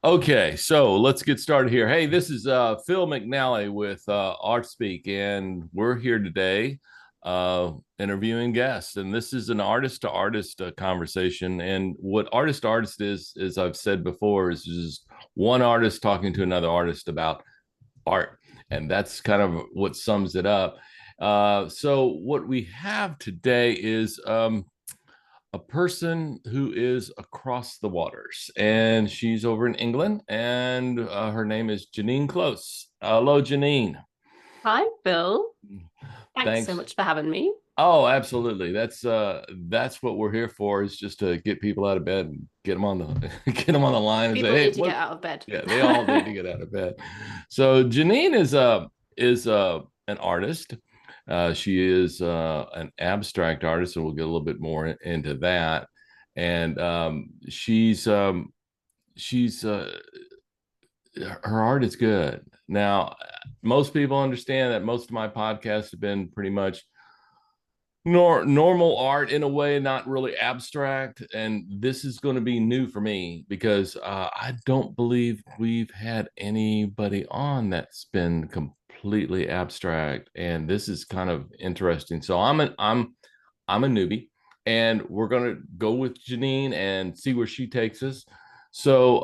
Okay, so let's get started here. Hey, this is Phil McNally with Art Speak, and we're here today interviewing guests. And this is an artist to artist conversation. And what artist to artist is, as I've said before, is just one artist talking to another artist about art. And that's kind of what sums it up. So, what we have today is a person who is across the waters, and she's over in England, and her name is Jeannine Close. Hello, Jeannine. Hi, Bill. Thanks so Thanks. much for having me. Oh, absolutely. That's what we're here for, is just to get people out of bed and get them on the get them on the line and say, People hey, need to get what? out of bed. Yeah, they all need to get out of bed. So Jeannine is an artist. She is an abstract artist, and we'll get a little bit more into that. And she's her art is good. Now, most people understand that most of my podcasts have been pretty much normal art in a way, not really abstract. And this is going to be new for me because I don't believe we've had anybody on that's been completely abstract. And this is kind of interesting. So I'm a newbie, and we're going to go with Jeannine and see where she takes us. So,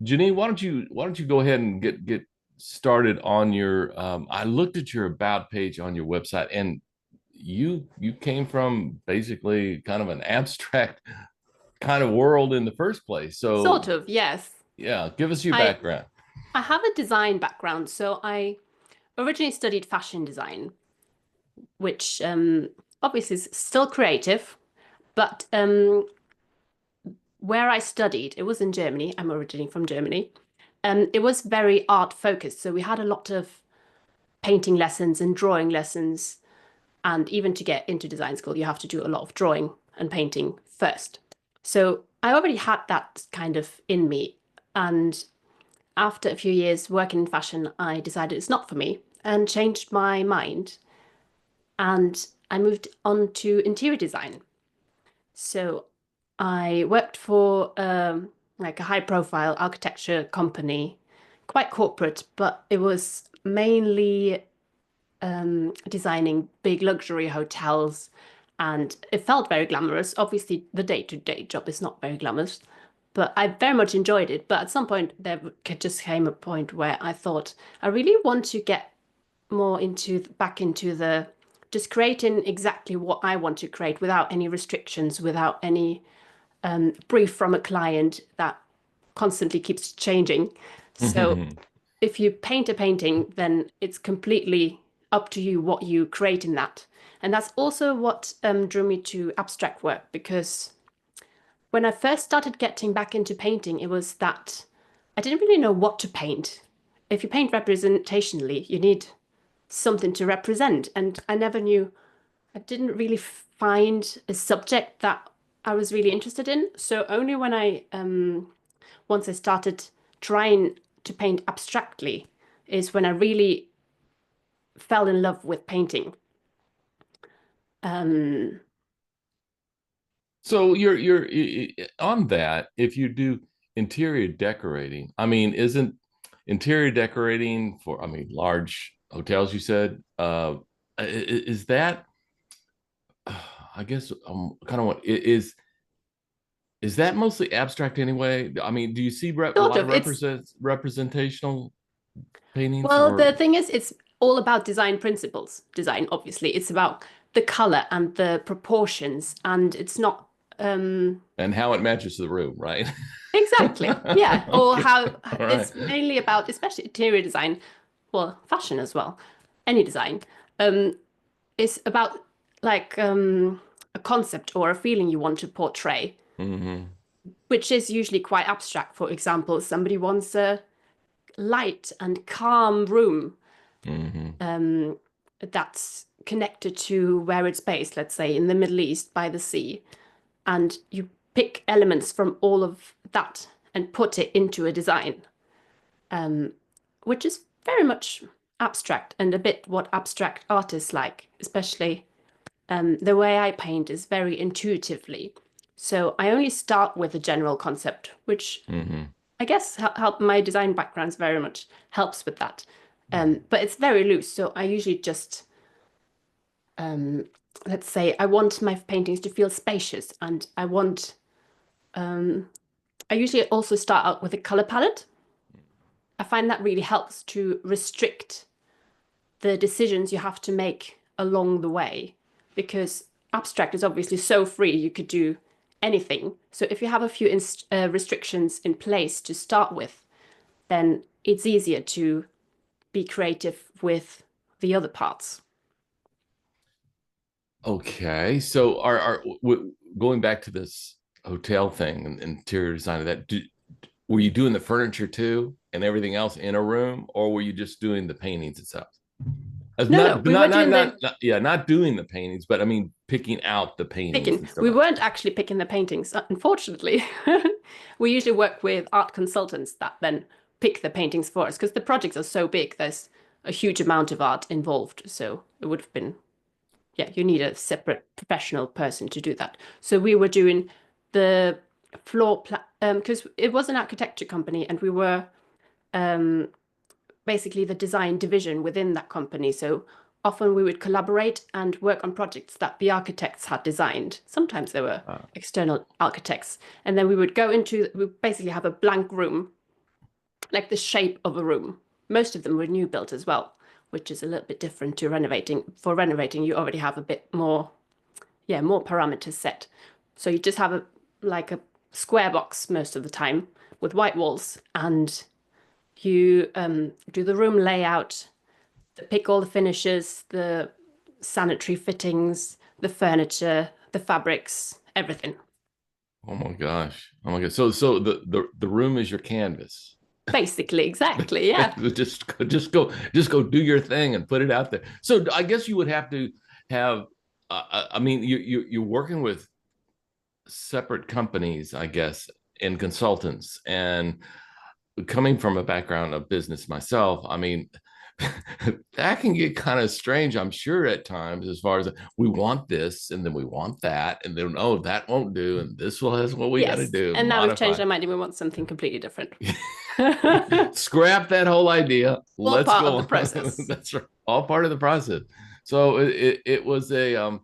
Jeannine, why don't you go ahead and get started on your I looked at your about page on your website, and you came from basically kind of an abstract kind of world in the first place. Sort So, of, yes. yeah, give us your I background. I have a design background, so I originally studied fashion design, which obviously is still creative, but where I studied, it was in Germany. I'm originally from Germany. It was very art focused, so we had a lot of painting lessons and drawing lessons, and even to get into design school, you have to do a lot of drawing and painting first. So I already had that kind of in me. And after a few years working in fashion, I decided it's not for me and changed my mind. And I moved on to interior design. So I worked for like a high profile architecture company, quite corporate, but it was mainly designing big luxury hotels, and it felt very glamorous. Obviously, the day-to-day job is not very glamorous, but I very much enjoyed it. But at some point, there just came a point where I thought I really want to get more into back into the just creating exactly what I want to create without any restrictions, without any brief from a client that constantly keeps changing. So if you paint a painting, then it's completely up to you what you create in that. And that's also what drew me to abstract work, because when I first started getting back into painting, it was that I didn't really know what to paint. If you paint representationally, you need something to represent. And I never knew, I didn't really find a subject that I was really interested in. So only when once I started trying to paint abstractly, is when I really fell in love with painting. Um, So you're on that. If you do interior decorating, I mean, isn't interior decorating for, I mean, large hotels, you said, is that, I guess, kind of what is that mostly abstract anyway? I mean, do you see a Sort lot of of. It's representational paintings, Well, the or thing is, it's all about design principles. Design, obviously, it's about the color and the proportions, and it's not and how it matches the room, right? exactly, yeah, or Okay, how all right. it's mainly about, especially interior design, well, fashion as well, any design. Um, it's about like a concept or a feeling you want to portray, Hmm. which is usually quite abstract. For example, somebody wants a light and calm room Hmm. um, that's connected to where it's based, let's say in the Middle East by the sea, and you pick elements from all of that and put it into a design, um, which is very much abstract and a bit what abstract artists like, especially the way I paint is very intuitively. So I only start with a general concept, which Hmm. I guess help my design backgrounds very much helps with that. Yeah. But it's very loose, so I usually just um, let's say I want my paintings to feel spacious, and um, I usually also start out with a color palette. I find that really helps to restrict the decisions you have to make along the way, because abstract is obviously so free, you could do anything. So if you have a few restrictions in place to start with, then it's easier to be creative with the other parts. Okay. So going back to this hotel thing and interior design of that, were you doing the furniture too and everything else in a room, or were you just doing the paintings itself? As No, no, not, we were not, not, doing not, the not, yeah, not doing the paintings, but I mean, picking out the paintings picking. and stuff We like weren't actually picking the paintings, unfortunately. We usually work with art consultants that then pick the paintings for us because the projects are so big. There's a huge amount of art involved. So it would have been, yeah, you need a separate professional person to do that. So we were doing the floor plan because it was an architecture company and we were um, basically the design division within that company. So often we would collaborate and work on projects that the architects had designed. Sometimes they were that. external architects. And then we basically have a blank room, like the shape of a room. Most of them were new built as well, which is a little bit different to renovating. For renovating, you already have a bit more, yeah, more parameters set. So you just have like a square box most of the time with white walls, and you do the room layout, pick all the finishes, the sanitary fittings, the furniture, the fabrics, everything. Oh my gosh. Oh my gosh. So the room is your canvas. Basically, exactly. Yeah. Just go do your thing and put it out there. So I guess you would have to have I mean you're working with separate companies, I guess, and consultants. And coming from a background of business myself, I mean, that can get kind of strange, I'm sure, at times, as far as we want this and then we want that, and then oh, that won't do, and this will is what we got to Yes. do, And now we've changed modify. our mind and we want something completely different. All Scrap that whole idea. Let's part of go the on. process. That's right. All part of the process. So it was a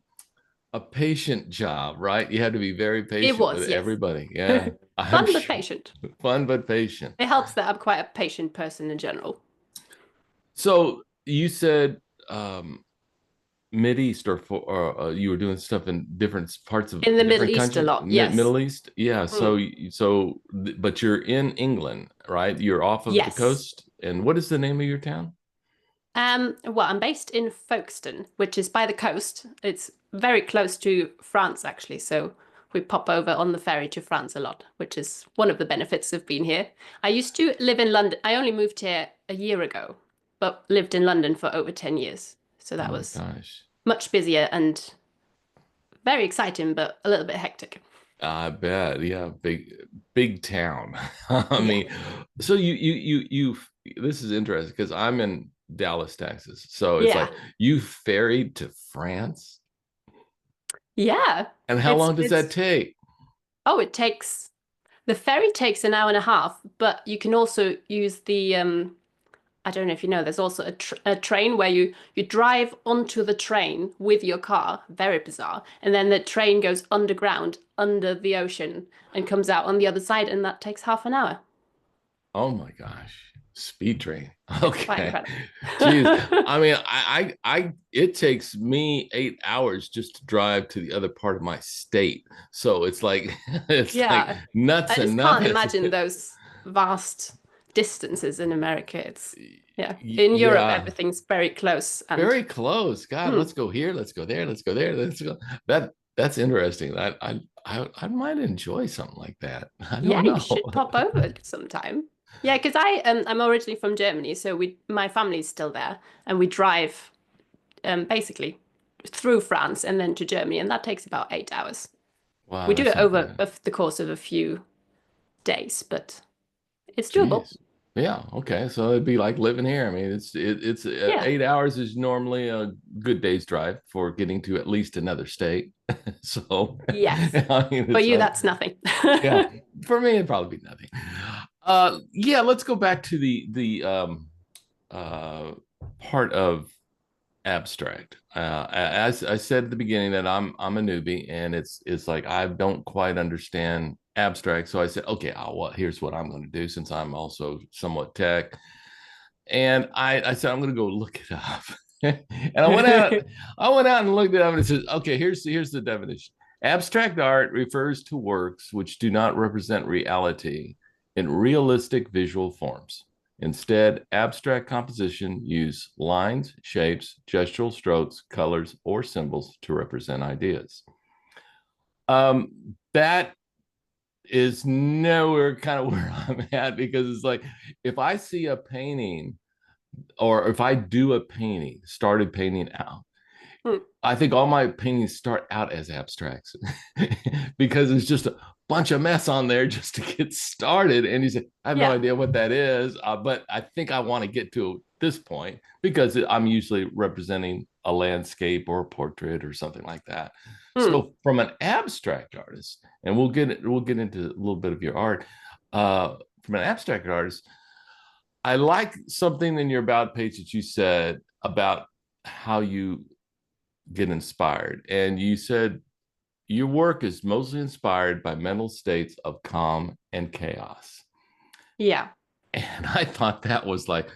patient job, right? You had to be very It patient with was, yes. everybody. Yeah, I'm Fun but sure. patient. Fun but patient. It helps that I'm quite a patient person in general. So you said Mid East, or you were doing stuff in different parts of In the Middle different East a countries, lot, yes. Middle East. Yeah. Mm. But you're in England, right? You're off of the Yes. coast. And what is the name of your town? Well, I'm based in Folkestone, which is by the coast. It's very close to France, actually. So we pop over on the ferry to France a lot, which is one of the benefits of being here. I used to live in London. I only moved here a year ago, but lived in London for over 10 years. So Oh that my was gosh. much busier and very exciting, but a little bit hectic. I bet. Yeah, big town. I Yeah. mean, so this is interesting because I'm in Dallas, Texas. So it's like Yeah. you ferried to France. Yeah. And how It's long does that it's take? oh, it takes the ferry takes an hour and a half, but you can also use the I don't know if you know, there's also a train where you drive onto the train with your car, very bizarre, and then the train goes underground under the ocean and comes out on the other side, and that takes half an hour. Oh my gosh. Speed train. It's quite Okay. incredible. Jeez. I mean, it takes me 8 hours just to drive to the other part of my state. So it's like, it's like Yeah, I nuts and just can't nuts. imagine those vast distances in America. It's yeah, in Europe Yeah. everything's very close and Very close. God, mm, let's go here. Let's go there. Let's go there. Let's go. That's interesting. I might enjoy something like that. I yeah, don't you know. should pop over sometime. Yeah, because I'm originally from Germany, so we my family's still there, and we drive basically through France and then to Germany, and that takes about 8 hours. Wow, We do that's it over incredible. the course of a few days, but it's doable. Jeez. Yeah. Okay. So it'd be like living here. I mean, it's Yeah. 8 hours is normally a good day's drive for getting to at least another state. So Yes. I mean, For it's you, like that's nothing. yeah. For me, it'd probably be nothing. Yeah, let's go back to the uh part of abstract. As I said at the beginning that I'm a newbie, and it's like I don't quite understand abstract. So I said, okay, well, here's what I'm going to do since I'm also somewhat tech. And I said I'm going to go look it up. And I went out and looked it up, and it says, okay, here's the definition. Abstract art refers to works which do not represent reality in realistic visual forms. Instead, abstract composition use lines, shapes, gestural strokes, colors, or symbols to represent ideas. That is nowhere kind of where I'm at, because it's like if I see a painting, or if I do a painting, started painting out, Hmm. I think all my paintings start out as abstracts because it's just a bunch of mess on there just to get started. And you say, I have no Yeah. idea what that is, but I think I want to get to this point because I'm usually representing a landscape or a portrait or something like that. Hmm. So from an abstract artist, and we'll get into a little bit of your art. From an abstract artist, I like something in your about page that you said about how you get inspired. And you said your work is mostly inspired by mental states of calm and chaos. Yeah. And I thought that was like,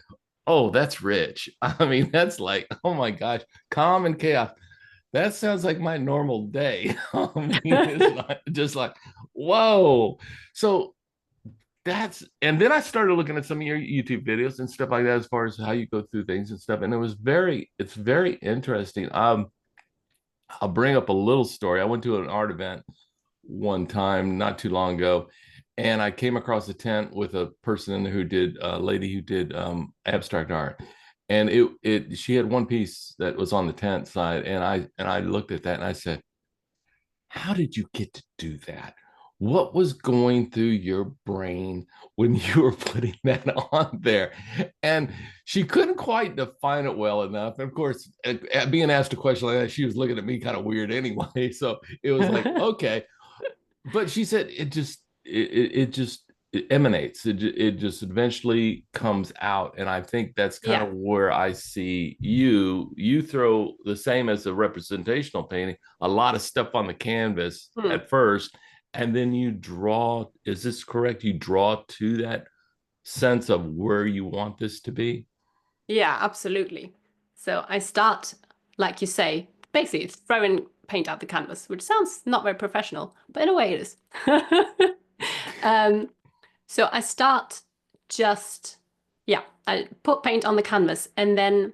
oh, that's rich. I mean, that's like, oh my gosh, calm and chaos. That sounds like my normal day. I mean, it's like, just like, whoa. So and then I started looking at some of your YouTube videos and stuff like that, as far as how you go through things and stuff. And it's very interesting. I'll bring up a little story. I went to an art event one time not too long ago, and I came across a tent with a person in there who did a lady who did abstract art, and it she had one piece that was on the tent side, and I looked at that and I said, how did you get to do that? What was going through your brain when you were putting that on there? And she couldn't quite define it well enough. And of course, being asked a question like that, she was looking at me kind of weird anyway. So it was like, okay. But she said it just it emanates. It just eventually comes out, and I think that's kind Yeah. of where I see you throw the same as a representational painting, a lot of stuff on the canvas Hmm. at first, and then you draw. Is this correct? You draw to that sense of where you want this to be. Yeah, absolutely. So I start, like you say, basically throwing paint at the canvas, which sounds not very professional, but in a way it is. Um, so I start just, yeah, I put paint on the canvas, and then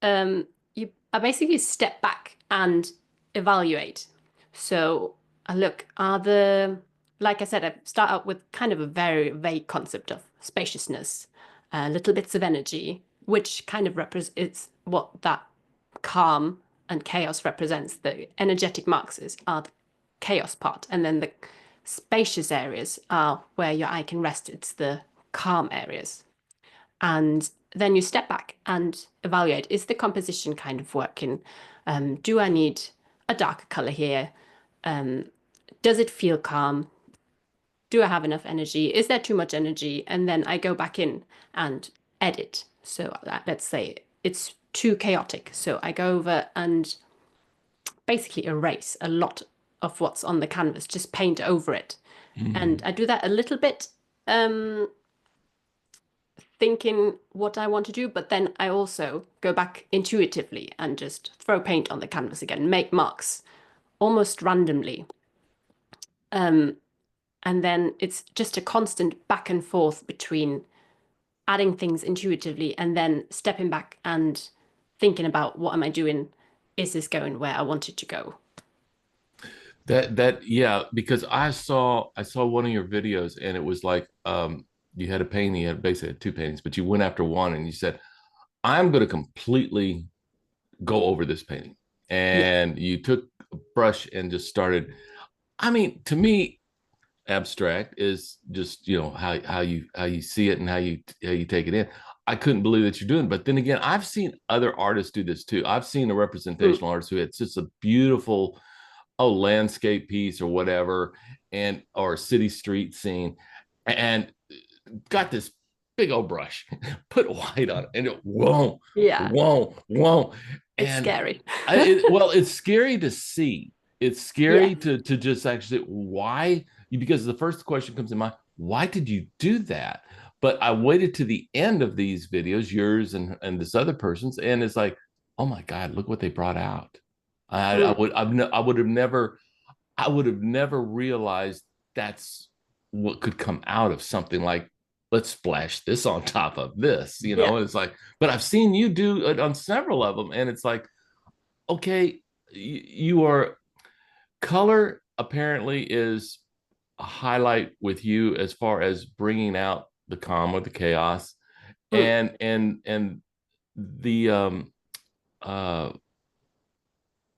I basically step back and evaluate. So I look, like I said, I start out with kind of a very vague concept of spaciousness, little bits of energy, which kind of represents what that calm and chaos represents. The energetic markers are the chaos part, and then the spacious areas are where your eye can rest. It's the calm areas. And then you step back and evaluate, is the composition kind of working? Do I need a darker color here? Um, does it feel calm? Do I have enough energy? Is there too much energy? And then I go back in and edit. So let's say it's too chaotic. So I go over and basically erase a lot of what's on the canvas, just paint over it. And Mm. I do that a little bit, um, thinking what I want to do, but then I also go back intuitively and just throw paint on the canvas again, make marks almost randomly. Um, and then it's just a constant back and forth between adding things intuitively and then stepping back and thinking about what am I doing? Is this going where I want it to go? That yeah, because I saw one of your videos, and it was like you had a painting, you had basically had two paintings, but you went after one and you said, I'm going to completely go over this painting. Yeah. And you took a brush and just started. I mean, to me, abstract is just, how you see it and how you take it in. I couldn't believe that you're doing it. But then again, I've seen other artists do this too. I've seen a Mm. representational artist who had just a beautiful landscape piece or whatever, and or city street scene, and got this big old brush, put white on it, and it Yeah, won't. it's And scary. well, it's scary to see. It's Yeah. scary to just actually why, because the first question comes in mind, why did you do that? But I waited to the end of these videos, yours and this other person's, and it's like, oh my God, look what they brought out. I Mm, would I would have never, I would have never realized that's what could come out of something like, let's splash this on top of this, you yeah. know. It's like, but I've seen you do it on several of them, and it's like, okay, you are, color apparently is a highlight with you as far as bringing out the calm or the chaos, Mm, and the uh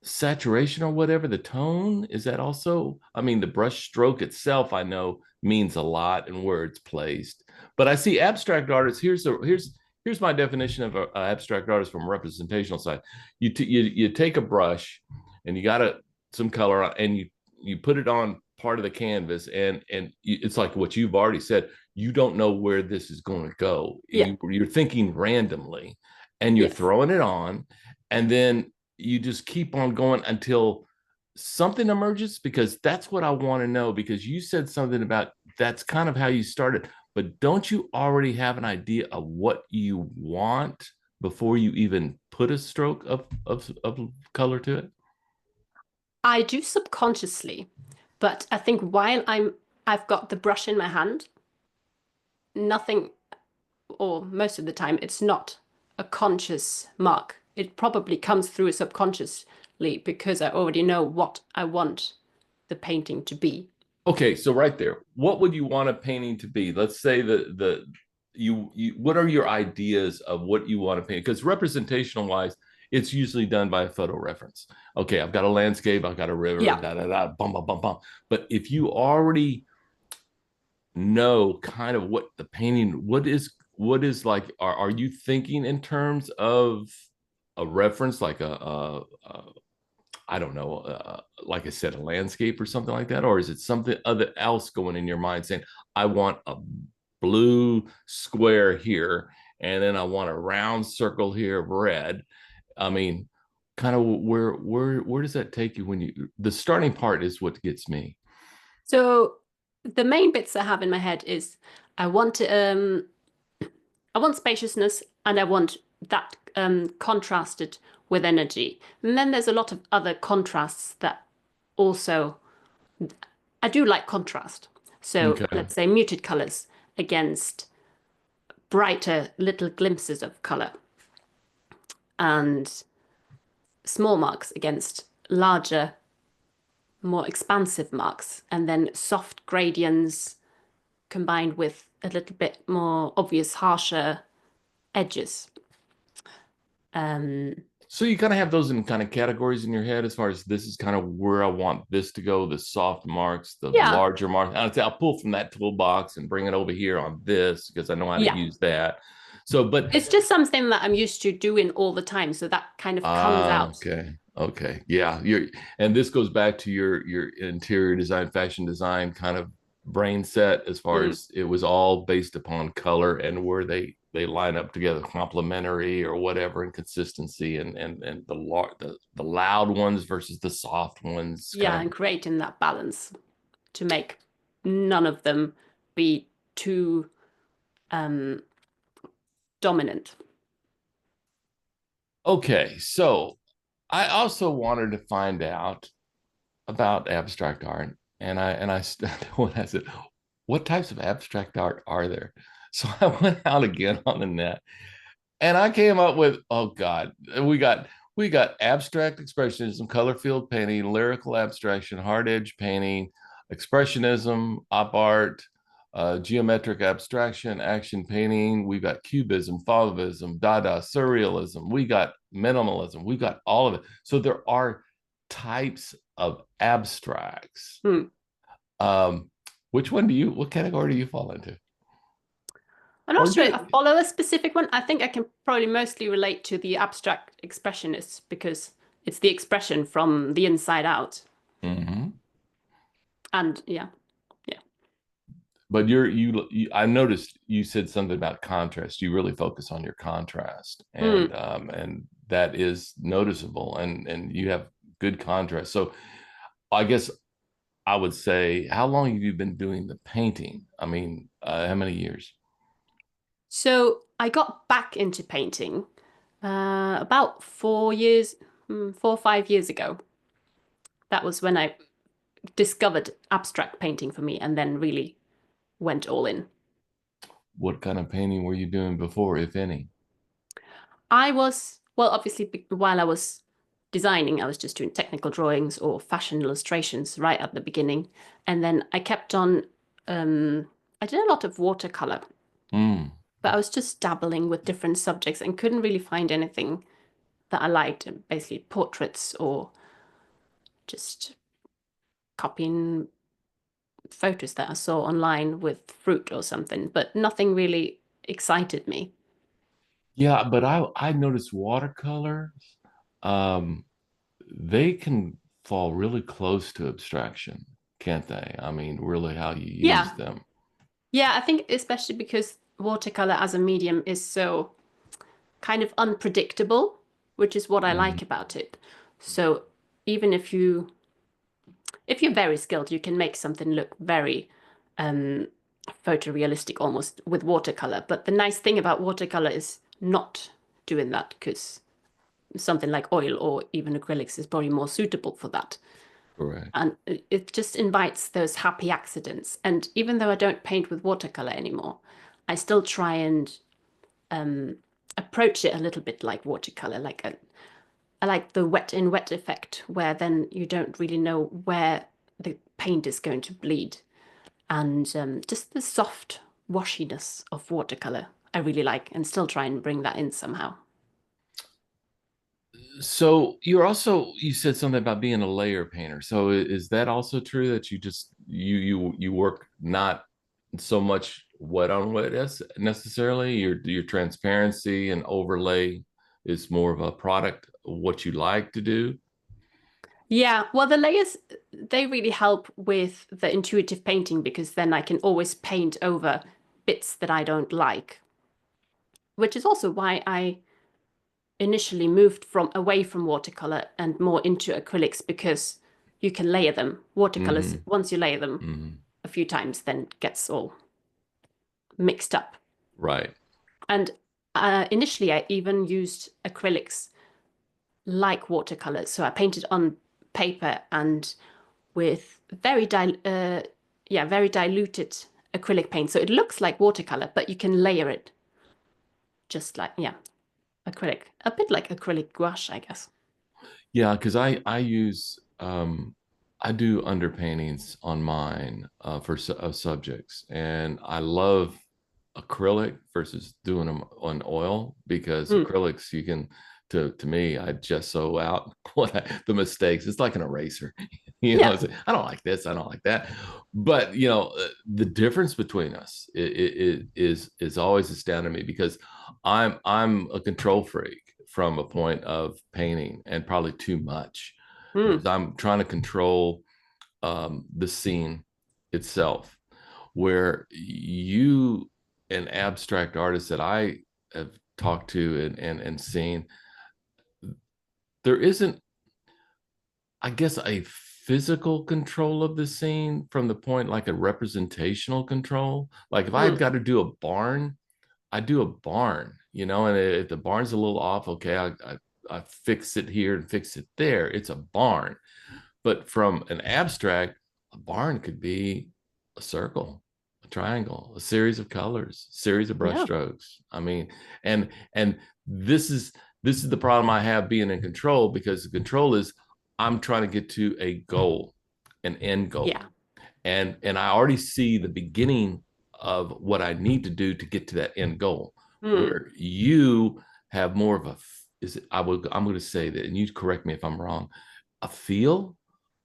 saturation or whatever, the tone, is that also, I mean, the brush stroke itself I know means a lot and where it's placed. But I see abstract artists, here's my definition of an abstract artist from a representational side. You take a brush and you got some color on, and you put it on part of the canvas, and it's like what you've already said, you don't know where this is going to go, yeah. you're thinking randomly, and you're Yes. throwing it on, and then you just keep on going until something emerges, because that's what I want to know, because you said something about that's kind of how you started, but don't you already have an idea of what you want before you even put a stroke of color to it? I do subconsciously, but I think while I've got the brush in my hand, nothing, or most of the time, it's not a conscious mark. It probably comes through subconsciously because I already know what I want the painting to be. Okay, so right there, what would you want a painting to be? Let's say the you what are your ideas of what you want to paint? Because representational wise, it's usually done by a photo reference. Okay, I've got a landscape, I've got a river, Yeah. da da da, bum bum bum bum. But if you already know kind of what the painting, what is like, are you thinking in terms of a reference like a I don't know, like I said, a landscape or something like that? Or is it something other else going in your mind saying, I want a blue square here, and then I want a round circle here of red? I mean, kind of where does that take you when you, the starting part is what gets me. So the main bits I have in my head is I want to, I want spaciousness and I want that contrasted with energy. And then there's a lot of other contrasts that also I do like contrast. So Okay. let's say muted colors against brighter little glimpses of color and small marks against larger, more expansive marks, and then soft gradients combined with a little bit more obvious, harsher edges. Um, So you kind of have those in kind of categories in your head as far as this is kind of where I want this to go, the soft marks, the yeah, larger marks. I'll pull from that toolbox and bring it over here on this because I know how to yeah. use that. So, but It's just something that I'm used to doing all the time, so that kind of comes out. okay, okay, yeah. You're, and this goes back to your interior design, fashion design kind of brain set, as far Mm. as it was all based upon color and where they line up together, complementary or whatever, and consistency, and the loud ones versus the soft ones, kind Yeah, of. and creating that balance to make none of them be too um, dominant. Okay, so I also wanted to find out about abstract art, and I when I said, what types of abstract art are there? So I went out again on the net, and I came up with, oh God, we got abstract expressionism, color field painting, lyrical abstraction, hard edge painting, expressionism, op art, geometric abstraction, action painting. We've got cubism, fauvism, Dada, surrealism. We got minimalism. We got all of it. So there are types of abstracts. Hmm. Um, which one do you? What category do you fall into? I'm not Or sure do if I follow a specific one. I think I can probably mostly relate to the abstract expressionists because it's the expression from the inside out. Mhm. And yeah, yeah. But I noticed you said something about contrast. You really focus on your contrast, Mm. and that is noticeable, and you have good contrast. So I guess I would say, how long have you been doing the painting? I mean, how many years? So I got back into painting about 4 years, 4 or 5 years ago. That was when I discovered abstract painting for me and then really went all in. What kind of painting were you doing before, if any? I was, well, obviously, while I was designing, I was just doing technical drawings or fashion illustrations right at the beginning. And then I kept on, I did a lot of watercolor, Mm, but I was just dabbling with different subjects and couldn't really find anything that I liked, basically portraits or just copying photos that I saw online with fruit or something, but nothing really excited me. yeah, but I noticed watercolors, um, they can fall really close to abstraction, can't they? I mean, really how you use Yeah. them. Yeah, I think especially because watercolor as a medium is so kind of unpredictable, which is what I Mhm. like about it. So even if you're very skilled, you can make something look very um photorealistic almost with watercolor. But the nice thing about watercolor is not doing that because something like oil or even acrylics is probably more suitable for that. Correct. And it just invites those happy accidents. And even though I don't paint with watercolor anymore, I still try and um, approach it a little bit like watercolor. I like the wet in wet effect, where then you don't really know where the paint is going to bleed, and just the soft washiness of watercolor. I really like, and still try and bring that in somehow. So you said something about being a layer painter. So is that also true that you work not so much wet on wet as necessarily? Your transparency and overlay is more of a product of what you like to do. Yeah, well, the layers, they really help with the intuitive painting because then I can always paint over bits that I don't like, which is also why I initially moved from away from watercolor and more into acrylics because you can layer them. Watercolors, Hmm. once you layer them Hmm. a few times, then it gets all mixed up. Right. And initially, I even used acrylics like watercolors. So I painted on paper and with very diluted acrylic paint. So it looks like watercolor, but you can layer it just like, yeah, acrylic. A bit like acrylic gouache, I guess. Yeah, because I do underpaintings on mine for subjects, and I love acrylic versus doing them on oil because Mm, acrylics you can to me I gesso out the mistakes. It's like an eraser, yeah, It's like, I don't like this, I don't like that, but the difference between us is always astounding me because I'm a control freak from a point of painting and probably too much because mm, I'm trying to control the scene itself. Where you, an abstract artist that I have talked to and seen, there isn't, I guess, a physical control of the scene from the point like a representational control. Like if I mm, got to do a barn, I do a barn, and if the barn's a little off, okay, I fix it here and fix it there. It's a barn. But from an abstract, a barn could be a circle, a triangle, a series of colors, series of brush yeah, strokes. I mean, and this is the problem I have being in control because the control is I'm trying to get to a goal, an end yeah, goal. And I already see the beginning of what I need to do to get to that end goal. mm, Where you have more of a is it, I'm going to say that, and you correct me if I'm wrong, a feel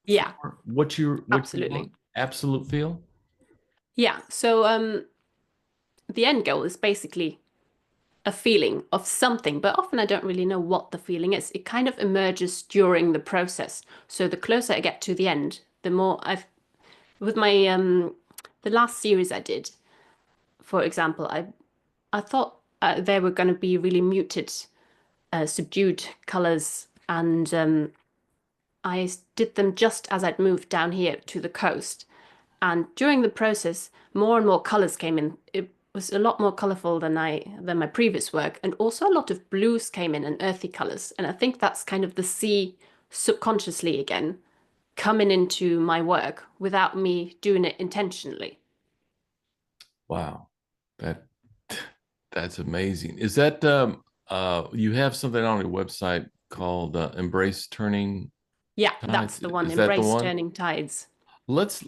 yeah, for what you want, absolutely. absolute feel. Yeah. So the end goal is basically a feeling of something, but often I don't really know what the feeling is. It kind of emerges during the process. So the closer I get to the end, the more I've with my the last series I did, for example, I thought they were going to be really muted, subdued colors, and I did them just as I'd moved down here to the coast. And during the process, more and more colors came in. It was a lot more colorful than my previous work, and also a lot of blues came in and earthy colors. And I think that's kind of the sea subconsciously again coming into my work without me doing it intentionally. Wow. That that's amazing. Is that you have something on your website called Embrace Turning Yeah, that's Tides? the one. Is that the Embrace one? turning tides. Let's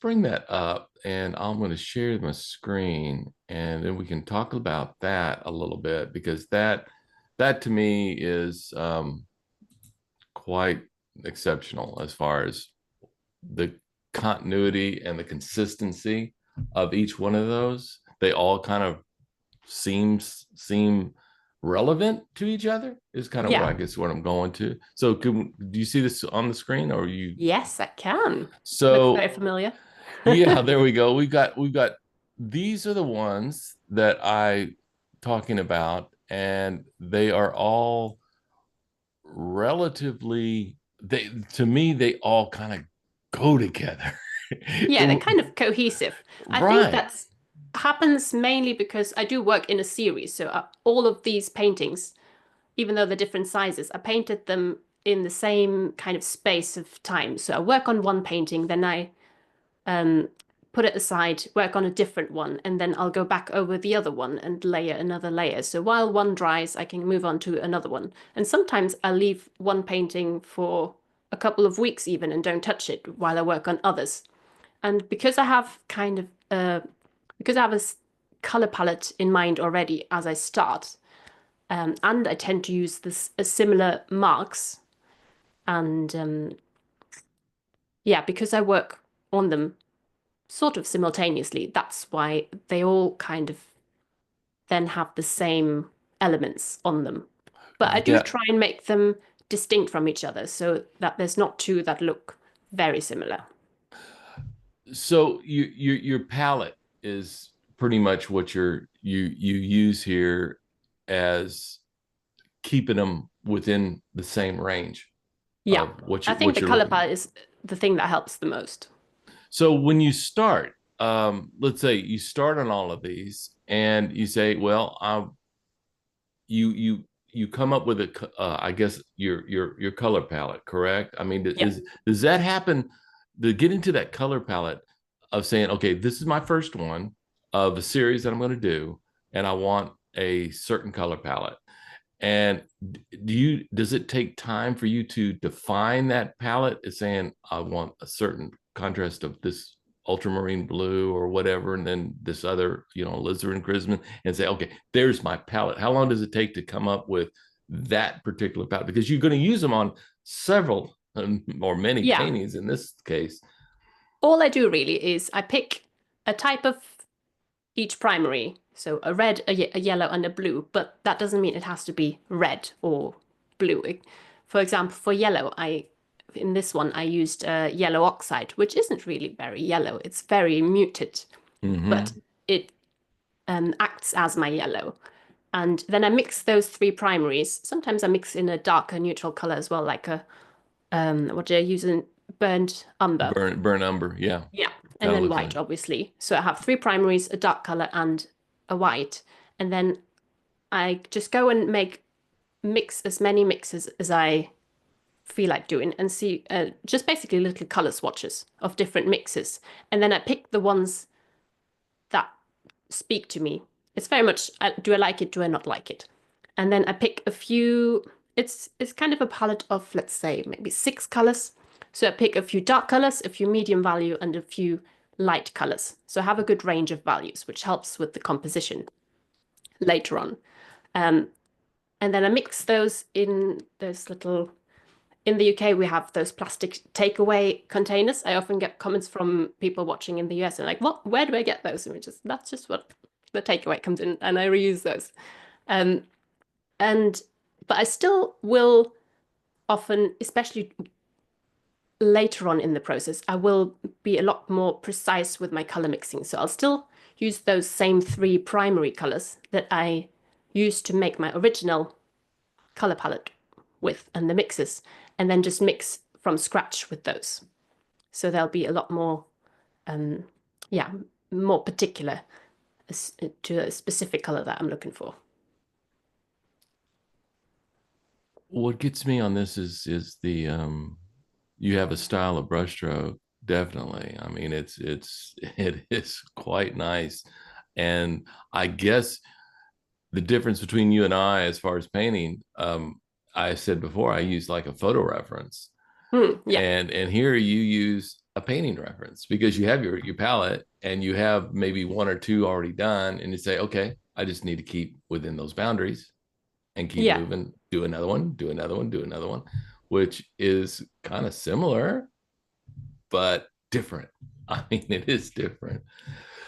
bring that up, and I'm going to share my screen, and then we can talk about that a little bit, because that to me is quite exceptional as far as the continuity and the consistency of each one of those. They all kind of seem relevant to each other, is kind of what I Yeah. guess what I'm going to. So do you see this on the screen, or you? Yes, I can. Looks very So familiar. yeah, there we go. We've got these are the ones that I talking about, and they are all relatively, they to me they all kind of go together. Yeah, they're kind of cohesive. I think Right. that's happens mainly because I do work in a series. So all of these paintings, even though they're different sizes, I painted them in the same kind of space of time. So I work on one painting, then I um, put it aside, work on a different one, and then I'll go back over the other one and layer another layer. So while one dries, I can move on to another one. And sometimes I'll leave one painting for a couple of weeks even and don't touch it while I work on others. And because I have because I have color palette in mind already as I start, and I tend to use this similar marks, and yeah, because I work on them sort of simultaneously, that's why they all kind of then have the same elements on them. But I do Yeah. try and make them distinct from each other so that there's not two that look very similar. So your palette is pretty much what you use here, as keeping them within the same range Yeah, of what I you think what the you're color looking at. palette is the thing that helps the most. So when you start, let's say you start on all of these, and you say, well, you come up with I guess your color palette, correct? I mean, Yeah. does that happen to get into that color palette of saying, okay, this is my first one of a series that I'm going to do, and I want a certain color palette? And does it take time for you to define that palette as saying, I want a certain contrast of this ultramarine blue or whatever, and then this other, alizarin crimson, and say, okay, there's my palette? How long does it take to come up with that particular palette? Because you're going to use them on several or many Yeah. paintings in this case. All I do really is I pick a type of each primary. So a red, a yellow, and a blue, but that doesn't mean it has to be red or blue. For example, for yellow, in this one I used yellow oxide, which isn't really very yellow. It's very muted, but Mm-hmm. it acts as my yellow. And then I mix those three primaries. Sometimes I mix in a darker neutral color as well, like a what do I use in burnt umber. Burn umber, yeah, Yeah. And kind of then looks white, like. obviously. So I have three primaries, a dark color and a white. And then I just go and mix as many mixes as I feel like doing and see just basically little color swatches of different mixes. And then I pick the ones that speak to me. It's very much do I like it, do I not like it? And then I pick a few, it's kind of a palette of, let's say, maybe six colors. So I pick a few dark colors, a few medium value, and a few light colors. So I have a good range of values, which helps with the composition later on. Um, and then I mix those in those little, in the UK, we have those plastic takeaway containers. I often get comments from people watching in the US and like, what, where do I get those? And that's just what the takeaway comes in, and I reuse those. Um, and but I still will often, especially later on in the process, I will be a lot more precise with my color mixing. So I'll still use those same three primary colors that I used to make my original color palette with and the mixes, and then just mix from scratch with those. So they'll be a lot more, um, yeah, more particular to a specific color that I'm looking for. What gets me on this is the you have a style of brushstroke, definitely. I mean, it is quite nice. And I guess the difference between you and I as far as painting, I said before I use like a photo reference. Yeah, And here you use a painting reference because you have your palette and you have maybe one or two already done, and you say, okay, I just need to keep within those boundaries and keep yeah, moving, do another one, do another one, do another one, which is kind of similar but different. I mean, it is different.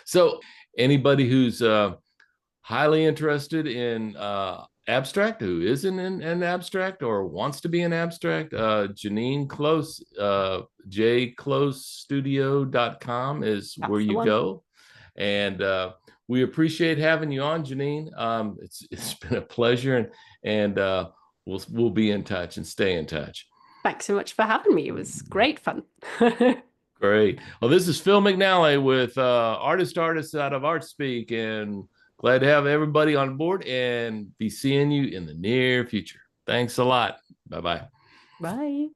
So anybody who's highly interested in abstract, who isn't in an abstract or wants to be an abstract, Jeannine Close, jclosestudio.com is where that's the you one. go. And we appreciate having you on, Jeannine. It's been a pleasure, and we'll be in touch and stay in touch. Thanks so much for having me. It was great fun. Great. Well, this is Phil McNally with Artists out of ArtSpeak, and glad to have everybody on board and be seeing you in the near future. Thanks a lot. Bye bye. Bye.